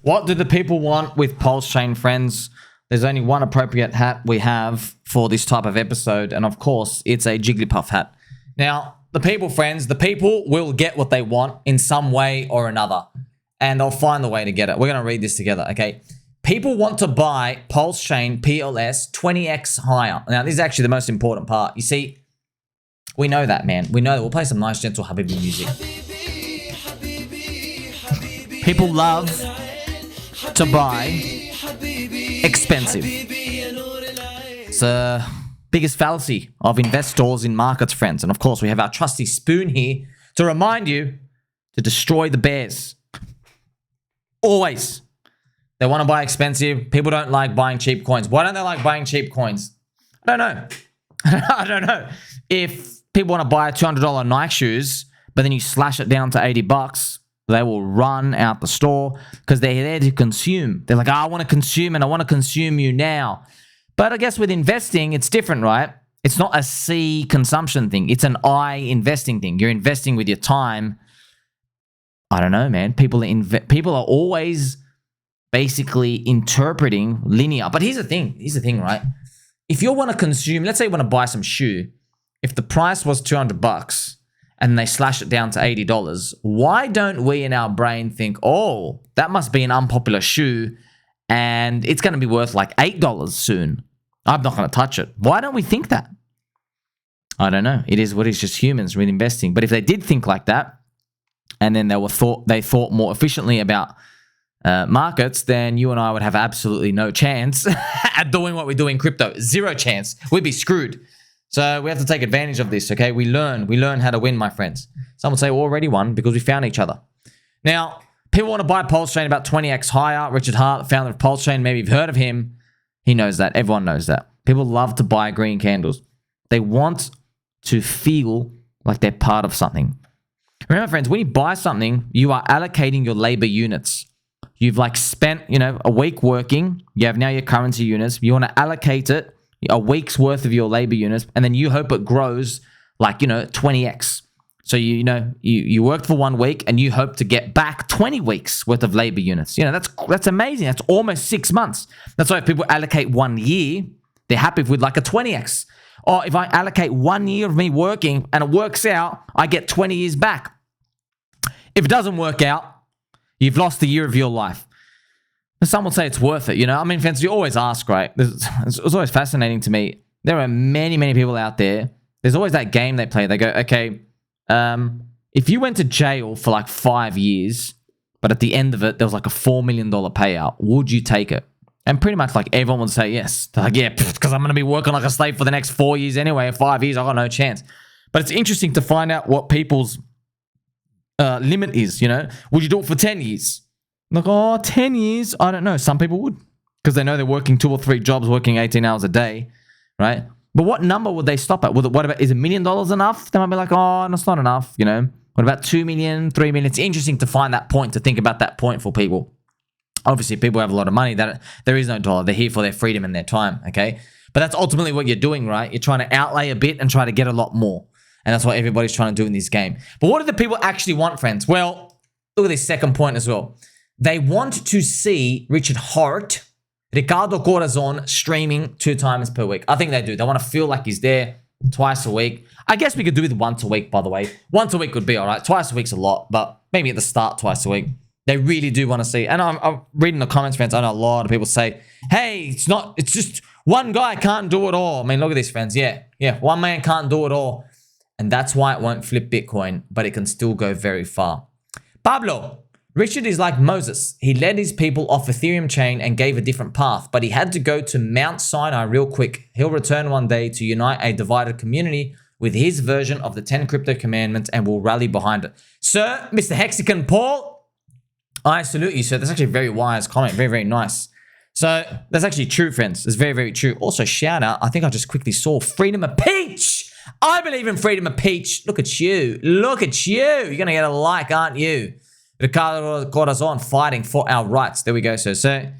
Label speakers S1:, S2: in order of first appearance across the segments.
S1: What do the people want with PulseChain, friends? There's only one appropriate hat we have for this type of episode, and of course, it's a Jigglypuff hat. Now, the people, friends, the people will get what they want in some way or another, and they'll find the way to get it. We're going to read this together, okay? People want to buy PulseChain PLS 20x higher. Now, this is actually the most important part. You see, we know that, man. We know that. We'll play some nice, gentle Habibi music. People love to buy expensive. It's the biggest fallacy of investors in markets, friends. And of course, we have our trusty spoon here to remind you to destroy the bears. Always. They want to buy expensive. People don't like buying cheap coins. Why don't they like buying cheap coins? I don't know. I don't know. If people want to buy $200 Nike shoes, but then you slash it down to $80, they will run out the store because they're there to consume. They're like, I want to consume and I want to consume you now. But I guess with investing, it's different, right? It's not a C consumption thing. It's an I investing thing. You're investing with your time. I don't know, man. People are always basically interpreting linear. But here's the thing, right? If you want to consume, let's say you want to buy some shoe. If the price was $200 and they slash it down to $80, why don't we in our brain think, oh, that must be an unpopular shoe and it's going to be worth like $8 soon. I'm not going to touch it. Why don't we think that? I don't know. It is what is just humans with investing. But if they did think like that, and then they thought more efficiently about markets, then you and I would have absolutely no chance at doing what we do in crypto. Zero chance. We'd be screwed. So we have to take advantage of this, okay? We learn how to win, my friends. Some would say we already won because we found each other. Now, people want to buy PulseChain about 20x higher. Richard Hart, the founder of PulseChain, maybe you've heard of him. He knows that. Everyone knows that. People love to buy green candles. They want to feel like they're part of something. Remember, friends, when you buy something, you are allocating your labor units. You've like spent, a week working. You have now your currency units. You want to allocate it, a week's worth of your labor units, and then you hope it grows like, 20x. So, you worked for 1 week and you hope to get back 20 weeks worth of labor units. That's amazing. That's almost 6 months. That's why if people allocate 1 year, they're happy with like a 20x. Or if I allocate 1 year of me working and it works out, I get 20 years back. If it doesn't work out, you've lost a year of your life. Some will say it's worth it, I mean, friends, you always ask, right? It's always fascinating to me. There are many, many people out there. There's always that game they play. They go, okay, if you went to jail for like 5 years, but at the end of it, there was like a $4 million payout, would you take it? And pretty much like everyone would say yes. They're like, yeah, because I'm going to be working like a slave for the next 4 years anyway. 5 years, I got no chance. But it's interesting to find out what people's limit is, Would you do it for 10 years? Like, 10 years? I don't know. Some people would because they know they're working 2 or 3 jobs, working 18 hours a day, right? But what number would they stop at? What about, is $1 million enough? They might be like, oh, that's not enough, What about 2 million, 3 million? It's interesting to find that point, to think about that point for people. Obviously, people have a lot of money. That there is no dollar. They're here for their freedom and their time, okay? But that's ultimately what you're doing, right? You're trying to outlay a bit and try to get a lot more. And that's what everybody's trying to do in this game. But what do the people actually want, friends? Well, look at this second point as well. They want to see Richard Hart, Ricardo Corazon streaming 2 times per week. I think they do. They want to feel like he's there twice a week. I guess we could do with once a week, by the way. Once a week would be all right. Twice a week's a lot, but maybe at the start, twice a week. They really do want to see. And I'm reading the comments, friends. I know a lot of people say, hey, it's just one guy can't do it all. I mean, look at this, friends. Yeah, one man can't do it all. And that's why it won't flip Bitcoin, but it can still go very far. Pablo, Richard is like Moses. He led his people off Ethereum chain and gave a different path, but he had to go to Mount Sinai real quick. He'll return one day to unite a divided community with his version of the 10 crypto commandments and will rally behind it. Sir, Mr. Hexican Paul, I salute you, sir. That's actually a very wise comment. Very, very nice. So that's actually true, friends. It's very, very true. Also, shout out, I think I just quickly saw Freedom of Peach. I believe in Freedom of Peach. Look at you. Look at you. You're going to get a like, aren't you? Ricardo Corazon fighting for our rights. There we go, sir. So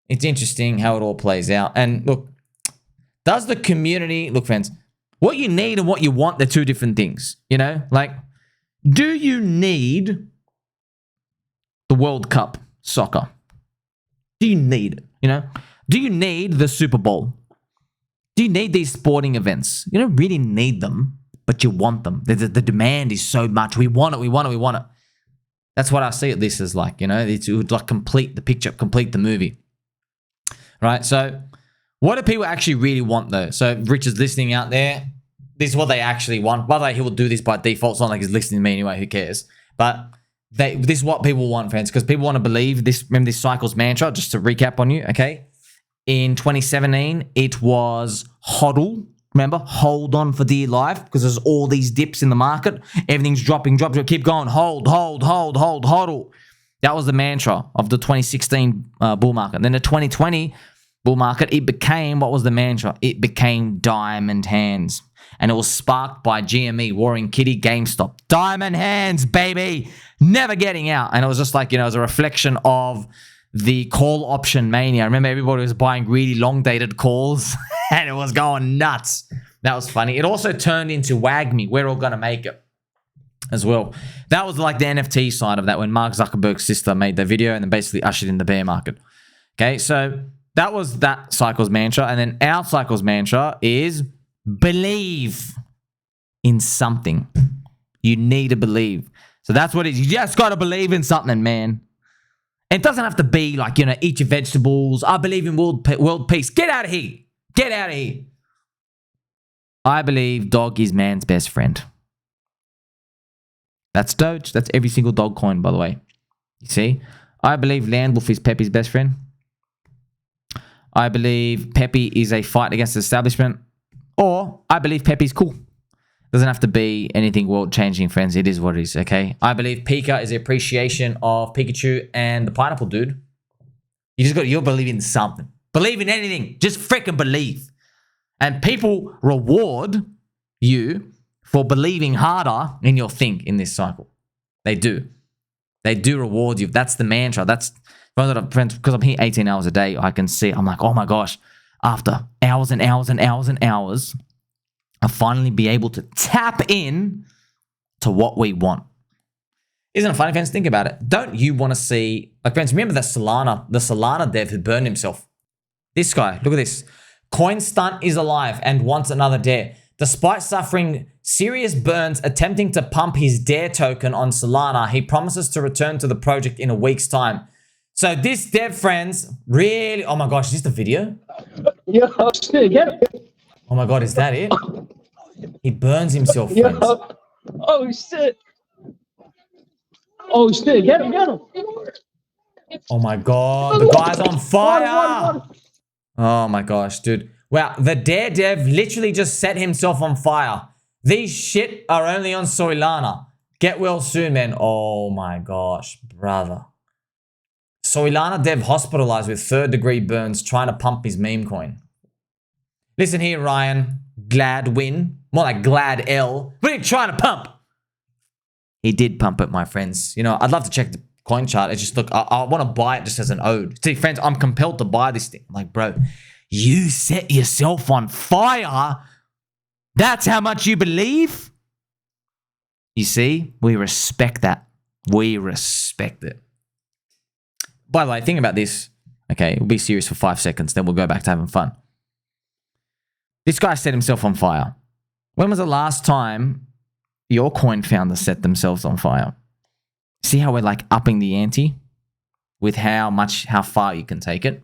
S1: it's interesting how it all plays out. And look, does the community... Look, friends, what you need and what you want, they're 2 different things. Like, do you need the World Cup soccer? Do you need it? You know? Do you need the Super Bowl? Do you need these sporting events? You don't really need them, but you want them. The demand is so much. We want it, we want it, we want it. That's what I see it this as like, you know? It would like complete the picture, complete the movie. Right? So what do people actually really want though? So if Rich is listening out there, this is what they actually want. By the way, he will do this by default. It's not like he's listening to me anyway. Who cares? But this is what people want, friends, because people want to believe this. Remember this cycle's mantra, just to recap on you, okay? In 2017, it was HODL. Remember? Hold on for dear life, because there's all these dips in the market. Everything's dropping. Keep going. Hold, HODL. That was the mantra of the 2016 bull market. And then the 2020 bull market, it became, what was the mantra? It became diamond hands. And it was sparked by GME, Warren Kitty, GameStop. Diamond hands, baby. Never getting out. And it was just like, you know, it was a reflection of the call option mania. I remember everybody was buying really long-dated calls and it was going nuts. That was funny. It also turned into Wag Me. We're all going to make it as well. That was like the NFT side of that when Mark Zuckerberg's sister made the video and then basically ushered in the bear market. Okay, so that was that cycle's mantra. And then our cycle's mantra is believe in something. You need to believe. So that's what it is. You just got to believe in something, man. And it doesn't have to be like, you know, eat your vegetables. I believe in world peace. Get out of here. Get out of here. I believe dog is man's best friend. That's Doge. That's every single dog coin, by the way. You see? I believe Landwolf is Pepe's best friend. I believe Pepe is a fight against the establishment. Or I believe Pepe's cool. Doesn't have to be anything world-changing, friends. It is what it is, okay? I believe Pika is the appreciation of Pikachu and the pineapple dude. You'll believe in something. Believe in anything. Just freaking believe. And people reward you for believing harder in your thing in this cycle. They do. They do reward you. That's the mantra. That's, friends, because I'm here 18 hours a day, I can see, I'm like, oh my gosh, after hours and hours and hours and hours, I'll finally be able to tap in to what we want. Isn't it funny, friends? Think about it. Don't you want to see, like, friends, remember the Solana dev who burned himself? This guy, look at this. Coin Stunt is alive and wants another dare. Despite suffering serious burns attempting to pump his dare token on Solana, he promises to return to the project in a week's time. So this dev, friends, really, oh my gosh, is this the video?
S2: Yeah, shit, get it.
S1: Oh my God, is that it? He burns himself, friends.
S2: Oh shit. Oh shit, get him.
S1: Oh my God, the guy's on fire. Oh my gosh, dude. Wow, the dare dev literally just set himself on fire. These shit are only on Solana. Get well soon, man. Oh my gosh, brother. Solana dev hospitalized with third-degree burns trying to pump his meme coin. Listen here, Ryan. Gladwin. More like Glad L. What are you trying to pump? He did pump it, my friends. You know, I'd love to check the coin chart. It's just, look, I want to buy it just as an ode. See, friends, I'm compelled to buy this thing. I'm like, bro, you set yourself on fire. That's how much you believe? You see, we respect that. We respect it. By the way, think about this. Okay, we'll be serious for 5 seconds, then we'll go back to having fun. This guy set himself on fire. When was the last time your coin founders set themselves on fire? See how we're like upping the ante with how far you can take it?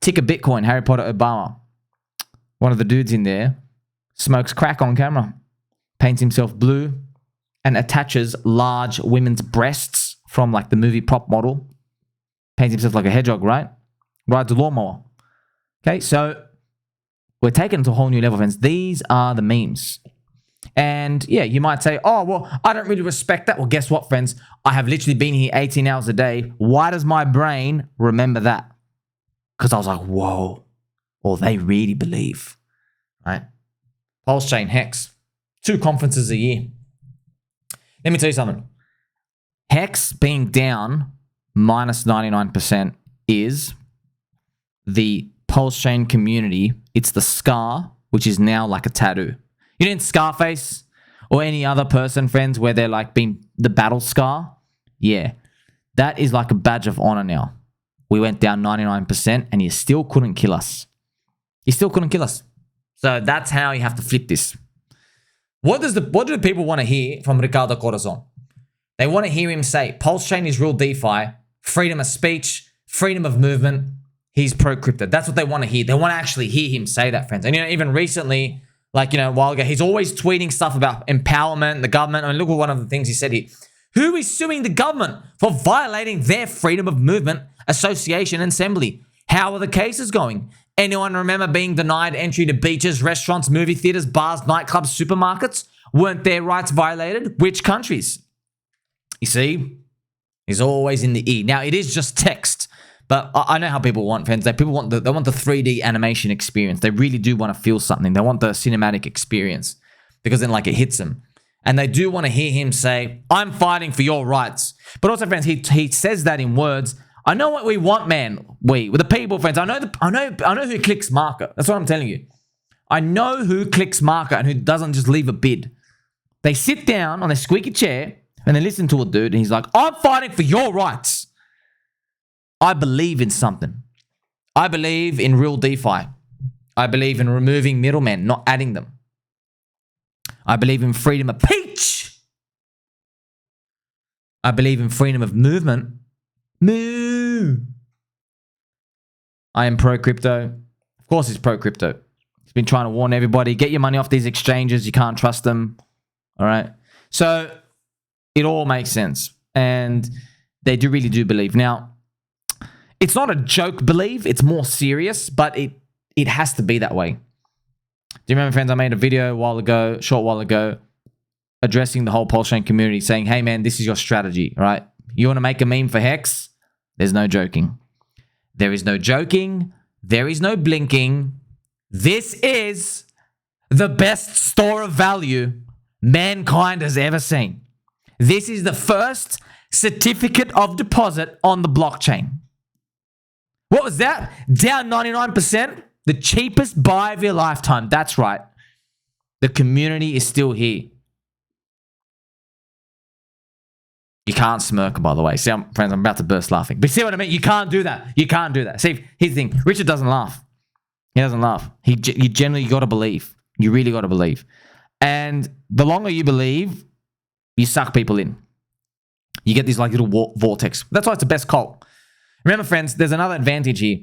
S1: Ticker Bitcoin, Harry Potter Obama. One of the dudes in there smokes crack on camera, paints himself blue, and attaches large women's breasts from like the movie prop model. Paints himself like a hedgehog, right? Rides a lawnmower. Okay, so we're taking it to a whole new level, friends. These are the memes. And yeah, you might say, oh, well, I don't really respect that. Well, guess what, friends? I have literally been here 18 hours a day. Why does my brain remember that? Because I was like, whoa. Well, they really believe, right? PulseChain, Hex. 2 conferences a year. Let me tell you something. Hex being down minus 99% is the PulseChain community. It's the scar, which is now like a tattoo. You know in Scarface or any other person, friends, where they're like being the battle scar? Yeah. That is like a badge of honor now. we went down 99% and you still couldn't kill us. You still couldn't kill us. So that's how you have to flip this. What do people want to hear from Ricardo Corazon? They want to hear him say, PulseChain is real DeFi, freedom of speech, freedom of movement. He's pro-crypto. That's what they want to hear. They want to actually hear him say that, friends. And, even recently, like, a while ago, he's always tweeting stuff about empowerment, the government. I mean, look at one of the things he said here. Who is suing the government for violating their freedom of movement, association, and assembly? How are the cases going? Anyone remember being denied entry to beaches, restaurants, movie theaters, bars, nightclubs, supermarkets? Weren't their rights violated? Which countries? You see, he's always in the E. Now, it is just text, but I know how people want, friends. People want they want the 3D animation experience. They really do want to feel something. They want the cinematic experience because then, like, it hits them. And they do want to hear him say, I'm fighting for your rights. But also, friends, he says that in words. I know what we want, man. With the people, friends. I know who clicks marker. That's what I'm telling you. I know who clicks marker and who doesn't just leave a bid. They sit down on their squeaky chair and they listen to a dude and he's like, I'm fighting for your rights. I believe in something. I believe in real DeFi. I believe in removing middlemen, not adding them. I believe in freedom of speech. I believe in freedom of movement. Moo. I am pro-crypto. Of course he's pro-crypto. He's been trying to warn everybody, get your money off these exchanges. You can't trust them. All right. So it all makes sense. And they really do believe. Now, it's not a joke believe. It's more serious, but it has to be that way. Do you remember, friends, I made a video short while ago, addressing the whole PulseChain community, saying, hey, man, this is your strategy, right? You want to make a meme for Hex? There's no joking. There is no joking. There is no blinking. This is the best store of value mankind has ever seen. This is the first certificate of deposit on the blockchain. What was that? Down 99%? The cheapest buy of your lifetime. That's right. The community is still here. You can't smirk, by the way. See, friends, I'm about to burst laughing. But see what I mean? You can't do that. You can't do that. See, here's the thing. Richard doesn't laugh. He doesn't laugh. You generally got to believe. You really got to believe. And the longer you believe, you suck people in. You get these like little vortex. That's why it's the best cult. Remember, friends, there's another advantage here.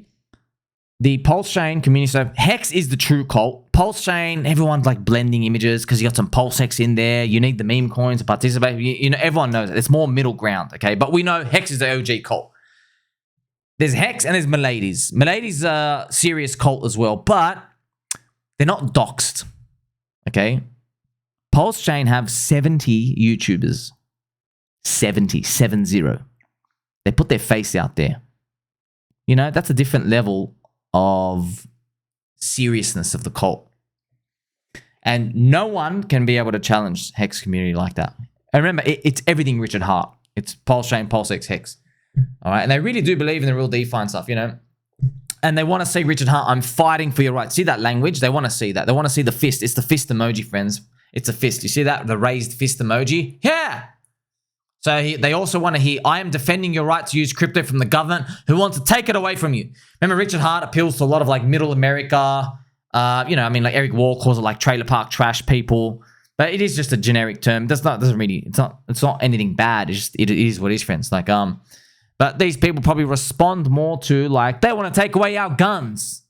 S1: The PulseChain community, so Hex is the true cult. PulseChain, everyone's like blending images because you got some PulseX in there. You need the meme coins to participate. You know, everyone knows it. It's more middle ground, okay? But we know Hex is the OG cult. There's Hex and there's Milady's. Milady's a serious cult as well, but they're not doxed, okay? PulseChain have 70 YouTubers. 70. They put their face out there. You know, that's a different level of seriousness of the cult. And no one can be able to challenge Hex community like that. And remember, it's everything Richard Hart. It's PulseChain, PulseX, Hex. All right. And they really do believe in the real DeFi and stuff, you know. And they want to see Richard Hart, I'm fighting for your rights. See that language? They want to see that. They want to see the fist. It's the fist emoji, friends. It's a fist. You see that? The raised fist emoji? Yeah. So they also want to hear, I am defending your right to use crypto from the government who wants to take it away from you. Remember, Richard Hart appeals to a lot of like middle America. You know, I mean, like Eric Wall calls it like trailer park trash people. But it is just a generic term. It's not anything bad. It is what it is, friends. Like, but these people probably respond more to like, they want to take away our guns.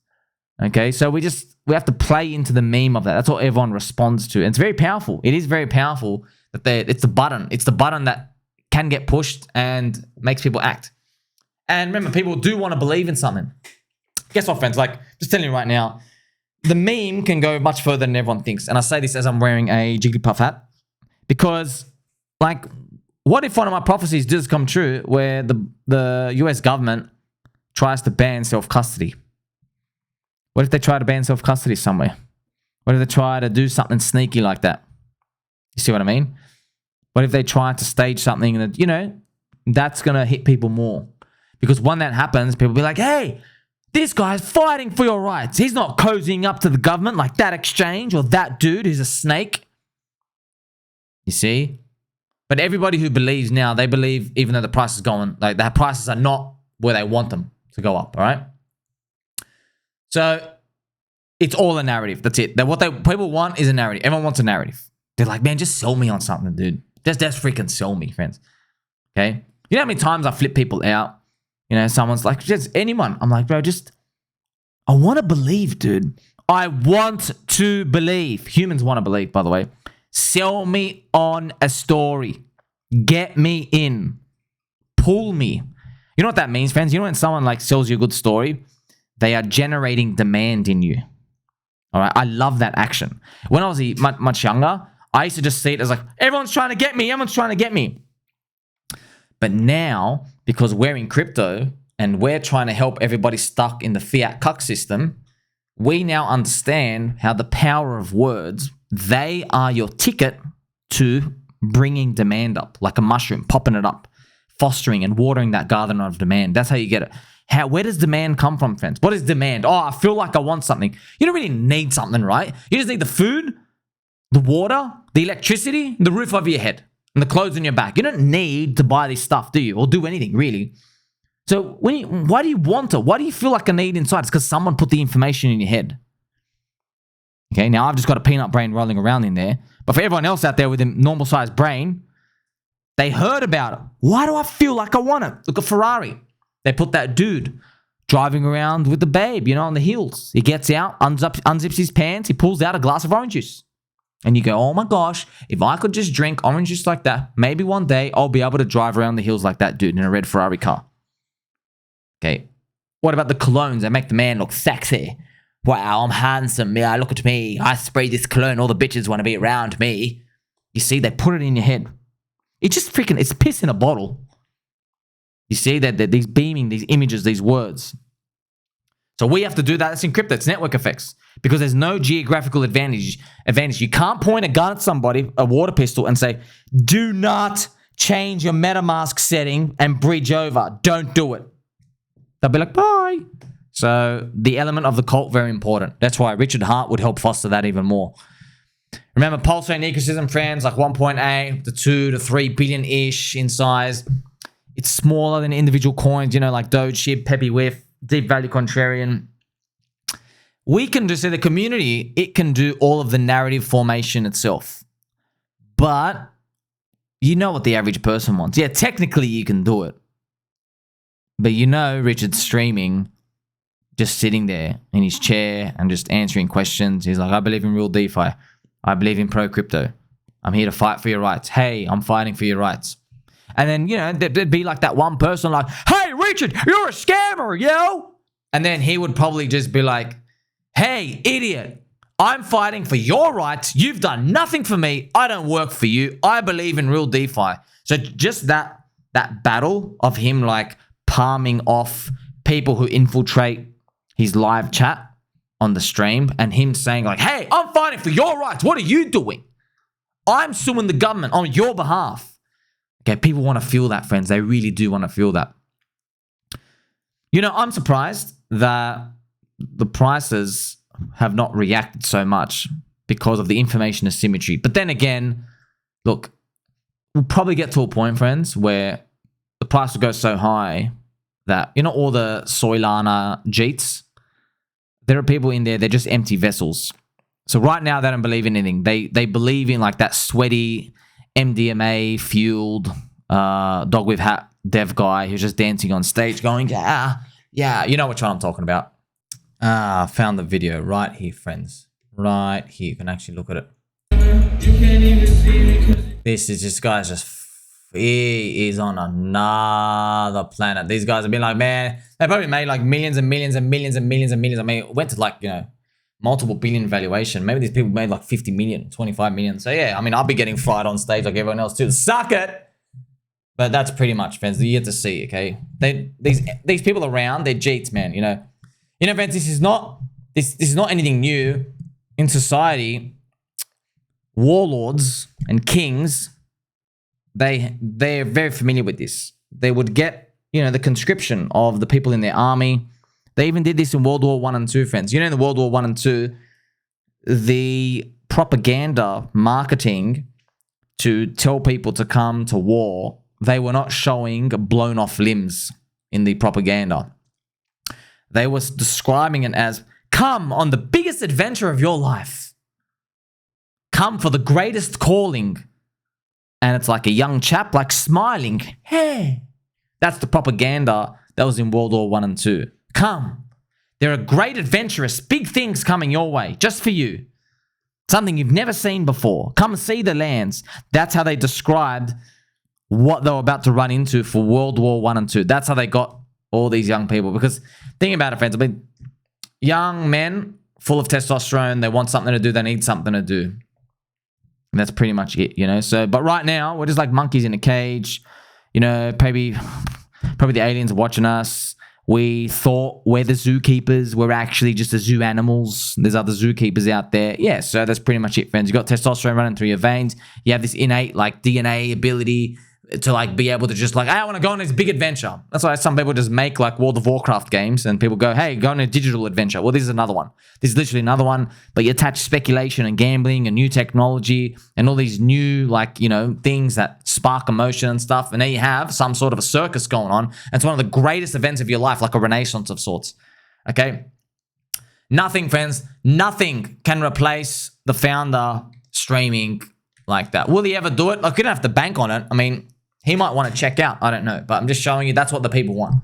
S1: Okay, so we have to play into the meme of that. That's what everyone responds to. And it's very powerful. It is very powerful that it's the button. It's the button that can get pushed and makes people act. And remember, people do want to believe in something. Guess what, friends? Like, just telling you right now, the meme can go much further than everyone thinks. And I say this as I'm wearing a Jigglypuff hat. Because, like, what if one of my prophecies does come true where the US government tries to ban self-custody? What if they try to ban self-custody somewhere? What if they try to do something sneaky like that? You see what I mean? What if they try to stage something that, you know, that's going to hit people more? Because when that happens, people will be like, hey, this guy's fighting for your rights. He's not cozying up to the government like that exchange or that dude who's a snake. You see? But everybody who believes now, they believe even though the price is going, like the prices are not where they want them. to go up, all right? So it's all a narrative. That's it. What people want is a narrative. Everyone wants a narrative. They're like, man, just sell me on something, dude. Just freaking sell me, friends. Okay? You know how many times I flip people out? You know, someone's like, just anyone. I'm like, bro, I want to believe, dude. I want to believe. Humans want to believe, by the way. Sell me on a story. Get me in. Pull me. You know what that means, friends? You know when someone like sells you a good story? They are generating demand in you. All right? I love that action. When I was much younger, I used to just see it as like, everyone's trying to get me. Everyone's trying to get me. But now, because we're in crypto and we're trying to help everybody stuck in the fiat cuck system, we now understand how the power of words, they are your ticket to bringing demand up, like a mushroom, popping it up, fostering and watering that garden of demand. That's how you get it. Where does demand come from, friends? What is demand? Oh, I feel like I want something. You don't really need something, right? You just need the food, the water, the electricity, the roof over your head, and the clothes on your back. You don't need to buy this stuff, do you? Or do anything, really. So why do you want it? Why do you feel like a need inside? It's because someone put the information in your head. Okay, now I've just got a peanut brain rolling around in there. But for everyone else out there with a normal-sized brain, they heard about it. Why do I feel like I want it? Look at Ferrari. They put that dude driving around with the babe, you know, on the hills. He gets out, unzips his pants, he pulls out a glass of orange juice. And you go, oh my gosh, if I could just drink orange juice like that, maybe one day I'll be able to drive around the hills like that dude in a red Ferrari car. Okay. What about the colognes that make the man look sexy? Wow, I'm handsome. Yeah, look at me. I spray this cologne. All the bitches want to be around me. You see, they put it in your head. It's just freaking, it's piss in a bottle. You see that these beaming, these images, these words. So we have to do that. That's encrypted. It's network effects. Because there's no geographical advantage. You can't point a gun at somebody, a water pistol, and say, do not change your MetaMask setting and bridge over. Don't do it. They'll be like, bye. So the element of the cult, very important. That's why Richard Hart would help foster that even more. Remember, PulseChain ecosystem, friends, like 1.8 to 2 to 3 billion-ish in size. It's smaller than individual coins, you know, like Doge, SHIB, Peppy Whiff, Deep Value Contrarian. We can do, so the community, it can do all of the narrative formation itself. But you know what the average person wants. Yeah, technically you can do it. But you know Richard's streaming, just sitting there in his chair and just answering questions. He's like, I believe in real DeFi. I believe in pro crypto. I'm here to fight for your rights. Hey, I'm fighting for your rights. And then, you know, there'd be like that one person like, hey, Richard, you're a scammer, yo. And then he would probably just be like, hey, idiot, I'm fighting for your rights. You've done nothing for me. I don't work for you. I believe in real DeFi. So just that battle of him like palming off people who infiltrate his live chat on the stream and him saying like, hey, I'm fighting for your rights. What are you doing? I'm suing the government on your behalf. Okay, people want to feel that, friends. They really do want to feel that. You know, I'm surprised that the prices have not reacted so much because of the information asymmetry. But then again, look, we'll probably get to a point, friends, where the price will go so high that, you know, all the Solana Jeets, there are people in there, they're just empty vessels. So right now, they don't believe in anything. They believe in like that sweaty MDMA fueled dog with hat dev guy who's just dancing on stage going, yeah, you know which one I'm talking about. I found the video right here, friends. Right here. You can actually look at it. This guy's just, he is on another planet. These guys have been like, man, they probably made like millions and millions and millions and millions and millions. I mean, it went to like, you know, multiple billion valuation. Maybe these people made like 50 million, 25 million. So yeah, I mean, I'll be getting fried on stage like everyone else too. Suck it! But that's pretty much, friends. You get to see, okay? These people around, they're Jeets, man, you know. You know, friends, this is not anything new in society. Warlords and kings, they're very familiar with this. They would get, you know, the conscription of the people in their army. They even did this in World War I and 2, friends. You know, in the World War I and 2, the propaganda marketing to tell people to come to war, they were not showing blown off limbs in the propaganda. They were describing it as, come on the biggest adventure of your life. Come for the greatest calling. And it's like a young chap like smiling. Hey. That's the propaganda that was in World War I and II. Come. There are great adventurous, big things coming your way, just for you. Something you've never seen before. Come see the lands. That's how they described what they were about to run into for World War I and II. That's how they got all these young people. Because think about it, friends. I mean, young men full of testosterone. They want something to do. They need something to do. And that's pretty much it, you know. So, but right now, we're just like monkeys in a cage. You know, probably the aliens are watching us. We thought we're the zookeepers. We're actually just the zoo animals. There's other zookeepers out there. Yeah, so that's pretty much it, friends. You got testosterone running through your veins. You have this innate like DNA ability to like be able to just like, hey, I want to go on this big adventure. That's why some people just make like World of Warcraft games and people go, hey, go on a digital adventure. Well, this is another one. This is literally another one, but you attach speculation and gambling and new technology and all these new like, you know, things that spark emotion and stuff. And then you have some sort of a circus going on. And it's one of the greatest events of your life, like a renaissance of sorts. Okay. Nothing, friends, nothing can replace the founder streaming like that. Will he ever do it? Like, you don't have to bank on it. I mean, he might want to check out. I don't know. But I'm just showing you that's what the people want.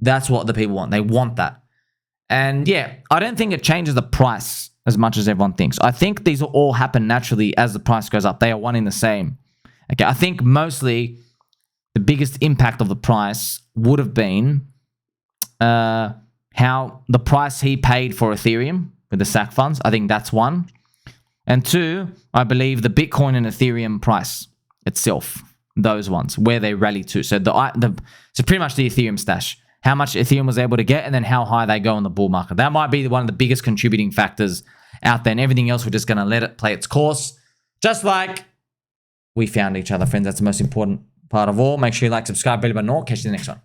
S1: That's what the people want. They want that. And yeah, I don't think it changes the price as much as everyone thinks. I think these will all happen naturally as the price goes up. They are one in the same. Okay, I think mostly the biggest impact of the price would have been how the price he paid for Ethereum with the SAC funds. I think that's one. And two, I believe the Bitcoin and Ethereum price itself. Those ones, where they rally to. So so pretty much the Ethereum stash. How much Ethereum was able to get and then how high they go in the bull market. That might be one of the biggest contributing factors out there. And everything else, we're just going to let it play its course. Just like we found each other, friends. That's the most important part of all. Make sure you like, subscribe, bell button, or catch you in the next one.